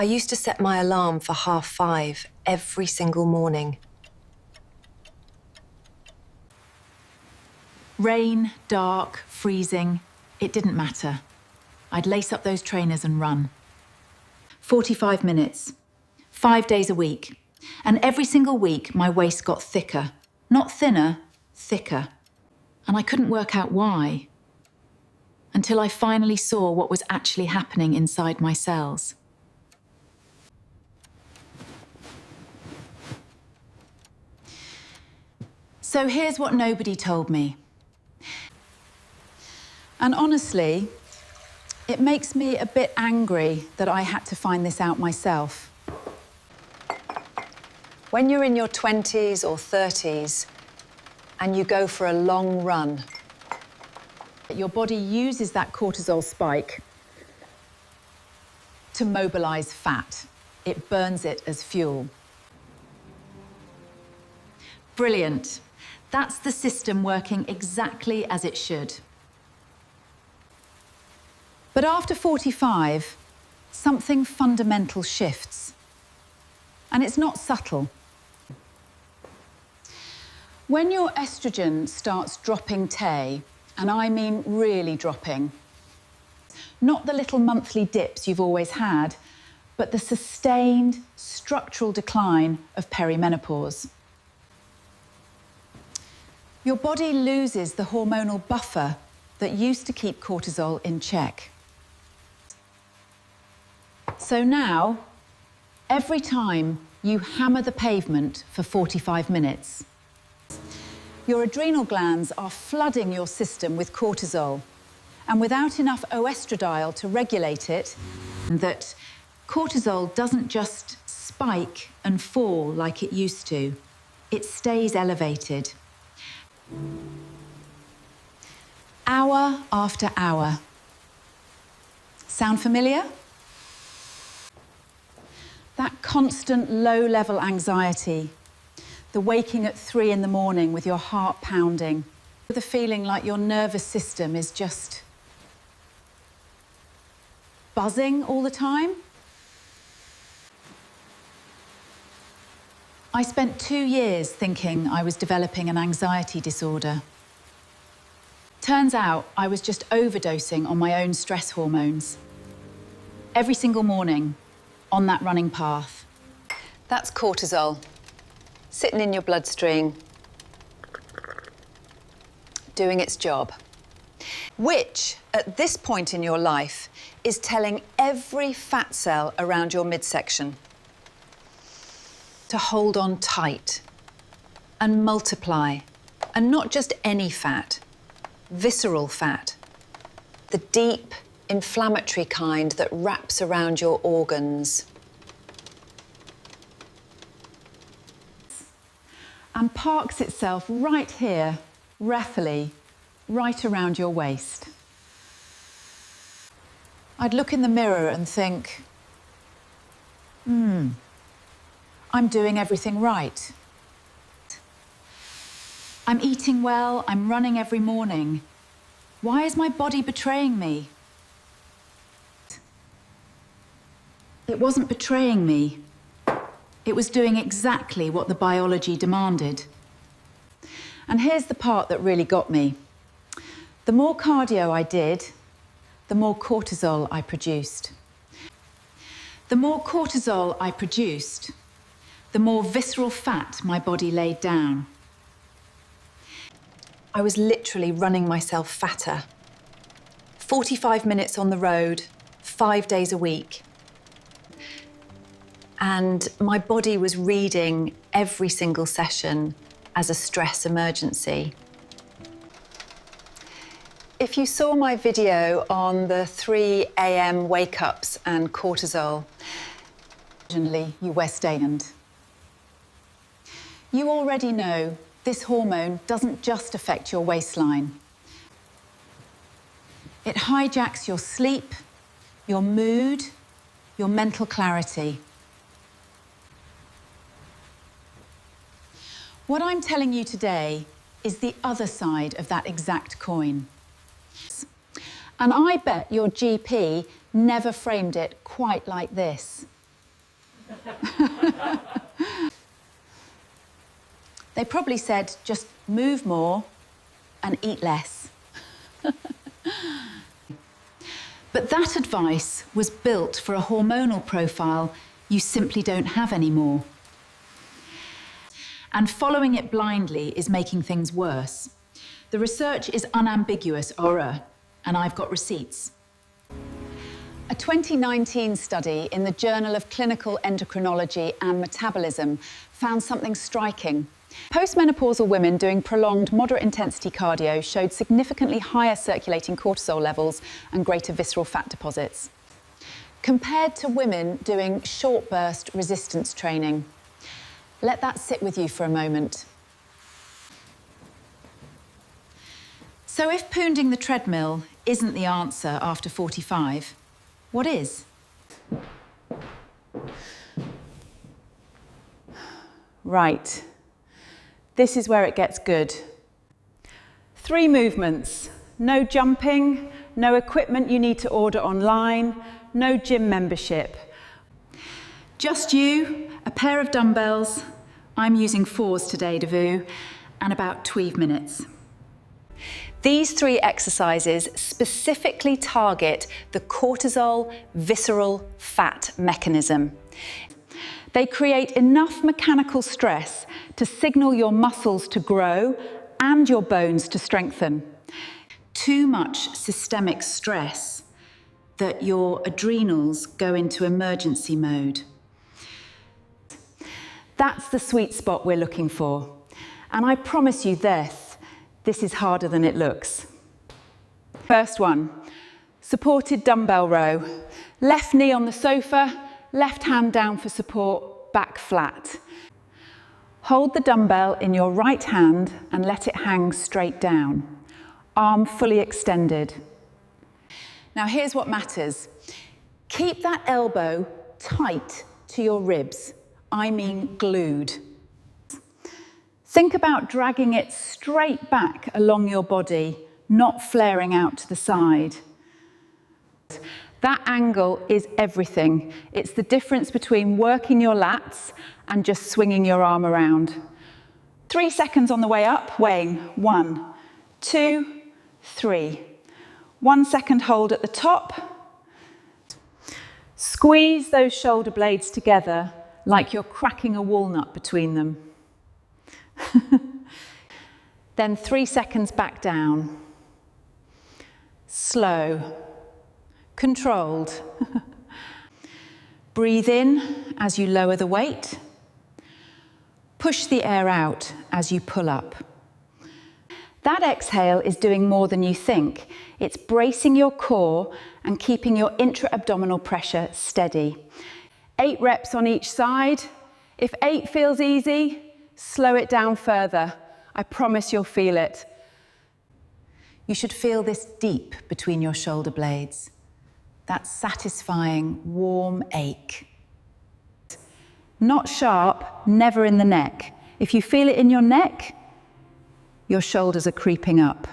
I used to set my alarm for 5:30 every single morning. Rain, dark, freezing, it didn't matter. I'd lace up those trainers and run. 45 minutes, 5 days a week. And every single week, my waist got thicker. Not thinner, thicker. And I couldn't work out why. Until I finally saw what was actually happening inside my cells. So here's what nobody told me. And honestly, it makes me a bit angry that I had to find this out myself. When you're in your 20s or 30s and you go for a long run, your body uses that cortisol spike to mobilize fat. It burns it as fuel. Brilliant. That's the system working exactly as it should. But after 45, something fundamental shifts. And it's not subtle. When your estrogen starts dropping tay, and I mean really dropping, not the little monthly dips you've always had, but the sustained structural decline of perimenopause. Your body loses the hormonal buffer that used to keep cortisol in check. So now, every time you hammer the pavement for 45 minutes, your adrenal glands are flooding your system with cortisol, and without enough oestradiol to regulate it, that cortisol doesn't just spike and fall like it used to. It stays elevated. Hour after hour. Sound familiar? That constant low-level anxiety, the waking at 3 in the morning with your heart pounding, the feeling like your nervous system is just buzzing all the time. I spent 2 years thinking I was developing an anxiety disorder. Turns out I was just overdosing on my own stress hormones. Every single morning, on that running path. that's cortisol, sitting in your bloodstream, doing its job, which, at this point in your life, is telling every fat cell around your midsection to hold on tight and multiply, and not just any fat, visceral fat, the deep, inflammatory kind that wraps around your organs. And parks itself right here, wrathily, right around your waist. I'd look in the mirror and think, I'm doing everything right. I'm eating well, I'm running every morning. Why is my body betraying me? It wasn't betraying me. It was doing exactly what the biology demanded. And here's the part that really got me. The more cardio I did, the more cortisol I produced. The more cortisol I produced, the more visceral fat my body laid down. I was literally running myself fatter. 45 minutes on the road, 5 days a week. And my body was reading every single session as a stress emergency. If you saw my video on the 3 a.m. wake-ups and cortisol, Originally, you West End. You already know this hormone doesn't just affect your waistline. It hijacks your sleep, your mood, your mental clarity. What I'm telling you today is the other side of that exact coin. And I bet your GP never framed it quite like this. They probably said, just move more and eat less. But that advice was built for a hormonal profile you simply don't have anymore. And following it blindly is making things worse. The research is unambiguous, and I've got receipts. A 2019 study in the Journal of Clinical Endocrinology and Metabolism found something striking. Postmenopausal women doing prolonged moderate-intensity cardio showed significantly higher circulating cortisol levels and greater visceral fat deposits, compared to women doing short-burst resistance training. Let that sit with you for a moment. So if pounding the treadmill isn't the answer after 45, what is? Right. This is where it gets good. 3 movements. No jumping, no equipment you need to order online, no gym membership. Just you, a pair of dumbbells, I'm using 4s today, Devu, and about 12 minutes. These 3 exercises specifically target the cortisol visceral fat mechanism. They create enough mechanical stress to signal your muscles to grow and your bones to strengthen. Too much systemic stress that your adrenals go into emergency mode. That's the sweet spot we're looking for. And I promise you this is harder than it looks. First one, supported dumbbell row. Left knee on the sofa, left hand down for support, back flat. Hold the dumbbell in your right hand and let it hang straight down. Arm fully extended. Now here's what matters. Keep that elbow tight to your ribs. I mean glued. Think about dragging it straight back along your body, not flaring out to the side. That angle is everything. It's the difference between working your lats and just swinging your arm around. 3 seconds on the way up, weighing 1, 2, 3. 1 second hold at the top. Squeeze those shoulder blades together like you're cracking a walnut between them. Then 3 seconds back down. Slow. Controlled. Breathe in as you lower the weight. Push the air out as you pull up. That exhale is doing more than you think. It's bracing your core and keeping your intra-abdominal pressure steady. 8 reps on each side. If 8 feels easy, slow it down further. I promise you'll feel it. You should feel this deep between your shoulder blades. That satisfying, warm ache. Not sharp, never in the neck. If you feel it in your neck, your shoulders are creeping up.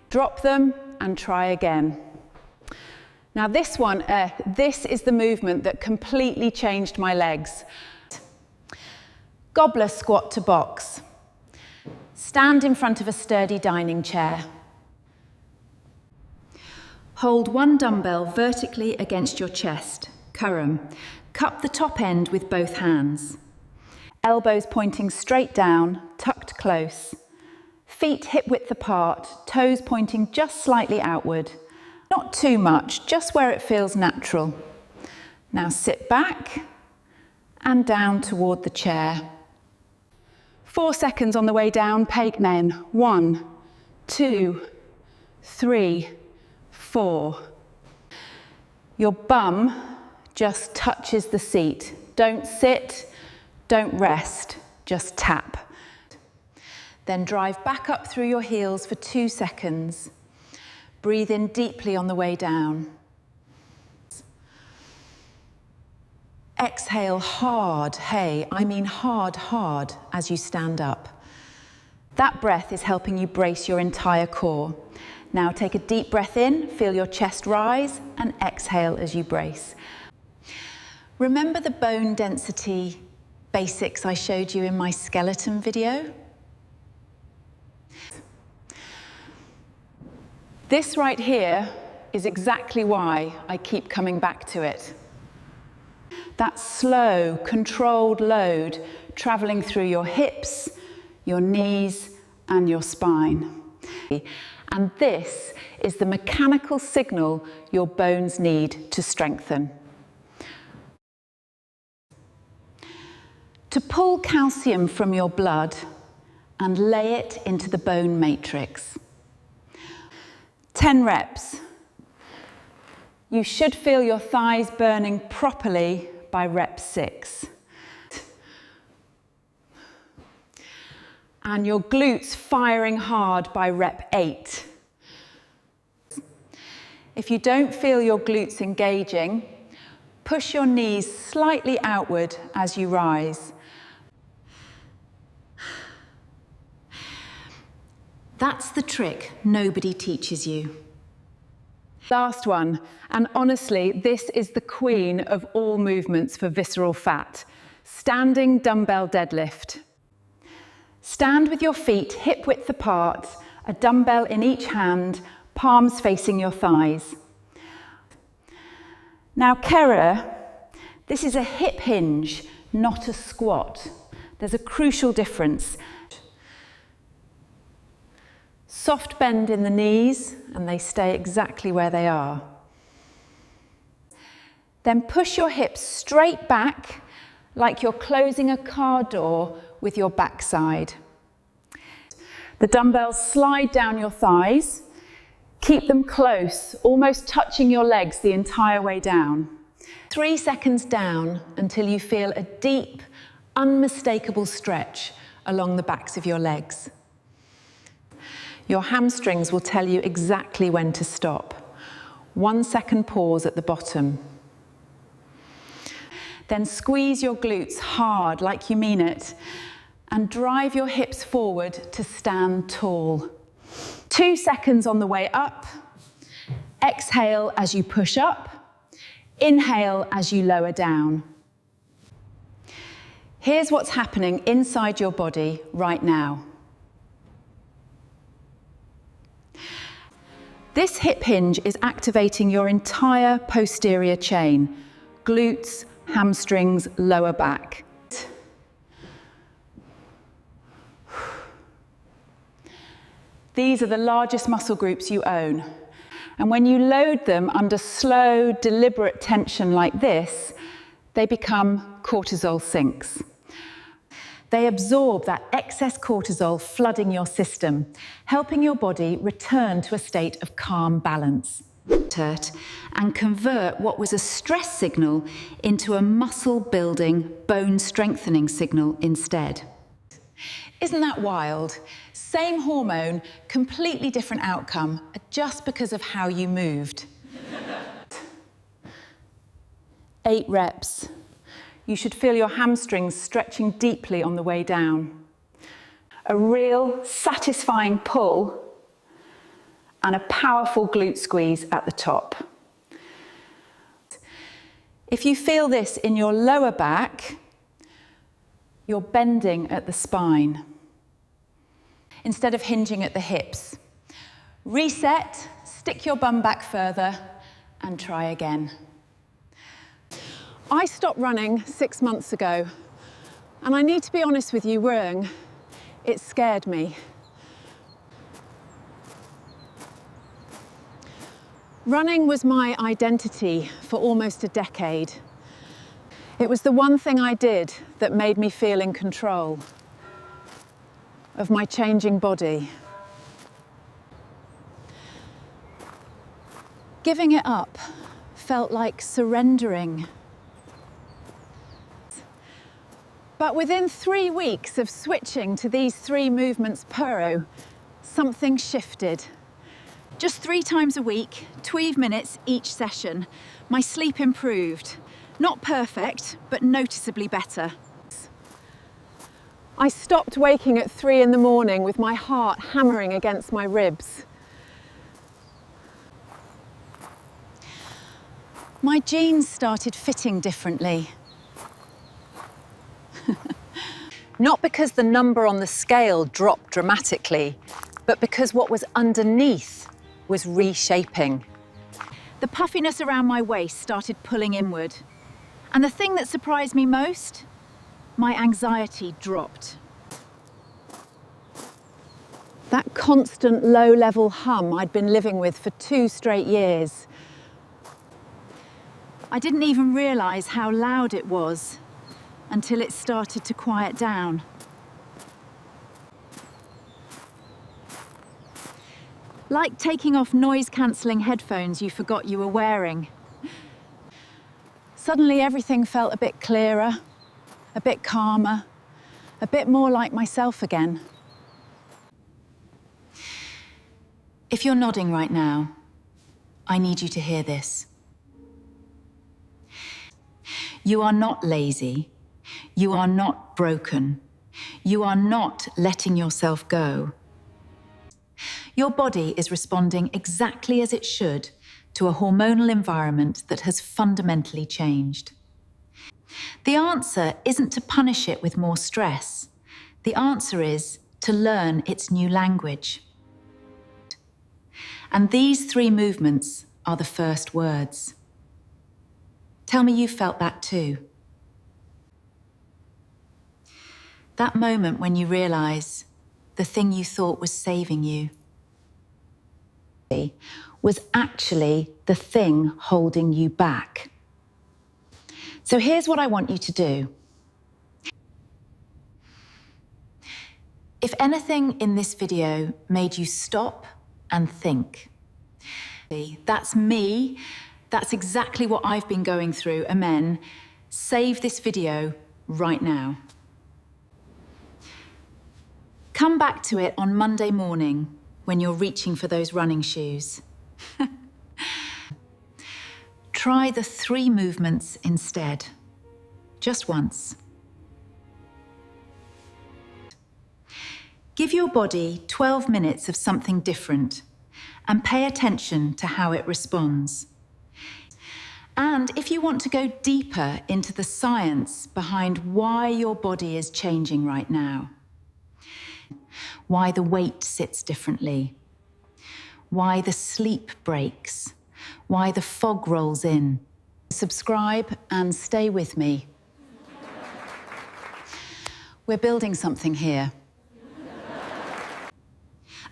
Drop them and try again. Now this one, this is the movement that completely changed my legs. Gobbler squat to box. Stand in front of a sturdy dining chair. Hold 1 dumbbell vertically against your chest, Karam. Cup the top end with both hands. Elbows pointing straight down, tucked close. Feet hip-width apart, toes pointing just slightly outward. Not too much, just where it feels natural. Now sit back and down toward the chair. 4 seconds on the way down, Pegmen. 1, 2, 3, 4. Your bum just touches the seat. Don't sit, don't rest, just tap. Then drive back up through your heels for 2 seconds. Breathe in deeply on the way down. Exhale hard, hey, I mean hard, hard as you stand up. That breath is helping you brace your entire core. Now take a deep breath in, feel your chest rise, and exhale as you brace. Remember the bone density basics I showed you in my skeleton video? This right here is exactly why I keep coming back to it. That slow, controlled load traveling through your hips, your knees, and your spine. And this is the mechanical signal your bones need to strengthen. To pull calcium from your blood and lay it into the bone matrix. 10 reps. You should feel your thighs burning properly by rep 6. And your glutes firing hard by rep 8. If you don't feel your glutes engaging, push your knees slightly outward as you rise. That's the trick nobody teaches you. Last one, and honestly, this is the queen of all movements for visceral fat. Standing dumbbell deadlift. Stand with your feet hip width apart, a dumbbell in each hand, palms facing your thighs. Now, Kara, this is a hip hinge, not a squat. There's a crucial difference. Soft bend in the knees, and they stay exactly where they are. Then push your hips straight back, like you're closing a car door with your backside. The dumbbells slide down your thighs. Keep them close, almost touching your legs the entire way down. 3 seconds down until you feel a deep, unmistakable stretch along the backs of your legs. Your hamstrings will tell you exactly when to stop. 1 second pause at the bottom. Then squeeze your glutes hard, like you mean it, and drive your hips forward to stand tall. 2 seconds on the way up. Exhale as you push up. Inhale as you lower down. Here's what's happening inside your body right now. This hip hinge is activating your entire posterior chain, glutes, hamstrings, lower back. These are the largest muscle groups you own. And when you load them under slow, deliberate tension like this, they become cortisol sinks. They absorb that excess cortisol flooding your system, helping your body return to a state of calm balance. And convert what was a stress signal into a muscle-building, bone-strengthening signal instead. Isn't that wild? Same hormone, completely different outcome, just because of how you moved. 8 reps. You should feel your hamstrings stretching deeply on the way down. A real satisfying pull and a powerful glute squeeze at the top. If you feel this in your lower back, you're bending at the spine instead of hinging at the hips. Reset, stick your bum back further, and try again. I stopped running 6 months ago, and I need to be honest with you, Rung, it scared me. Running was my identity for almost a decade. It was the one thing I did that made me feel in control of my changing body. Giving it up felt like surrendering. But within 3 weeks of switching to these 3 movements per hour, something shifted. Just 3 times a week, 12 minutes each session, my sleep improved. Not perfect, but noticeably better. I stopped waking at 3 in the morning with my heart hammering against my ribs. My jeans started fitting differently. Not because the number on the scale dropped dramatically, but because what was underneath was reshaping. The puffiness around my waist started pulling inward. And the thing that surprised me most, my anxiety dropped. That constant low-level hum I'd been living with for 2 straight years. I didn't even realise how loud it was until it started to quiet down. Like taking off noise-cancelling headphones you forgot you were wearing. Suddenly everything felt a bit clearer, a bit calmer, a bit more like myself again. If you're nodding right now, I need you to hear this. You are not lazy. You are not broken. You are not letting yourself go. Your body is responding exactly as it should to a hormonal environment that has fundamentally changed. The answer isn't to punish it with more stress. The answer is to learn its new language. And these 3 movements are the first words. Tell me you felt that too. That moment when you realise the thing you thought was saving you was actually the thing holding you back. So here's what I want you to do. If anything in this video made you stop and think, that's me, that's exactly what I've been going through, amen, save this video right now. Come back to it on Monday morning when you're reaching for those running shoes. Try the 3 movements instead, just once. Give your body 12 minutes of something different and pay attention to how it responds. And if you want to go deeper into the science behind why your body is changing right now, why the weight sits differently, why the sleep breaks, why the fog rolls in, subscribe and stay with me. We're building something here.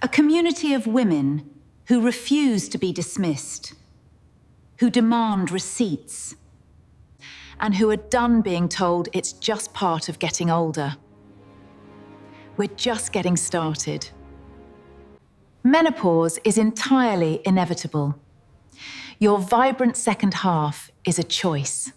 A community of women who refuse to be dismissed, who demand receipts, and who are done being told it's just part of getting older. We're just getting started. Menopause is entirely inevitable. Your vibrant second half is a choice.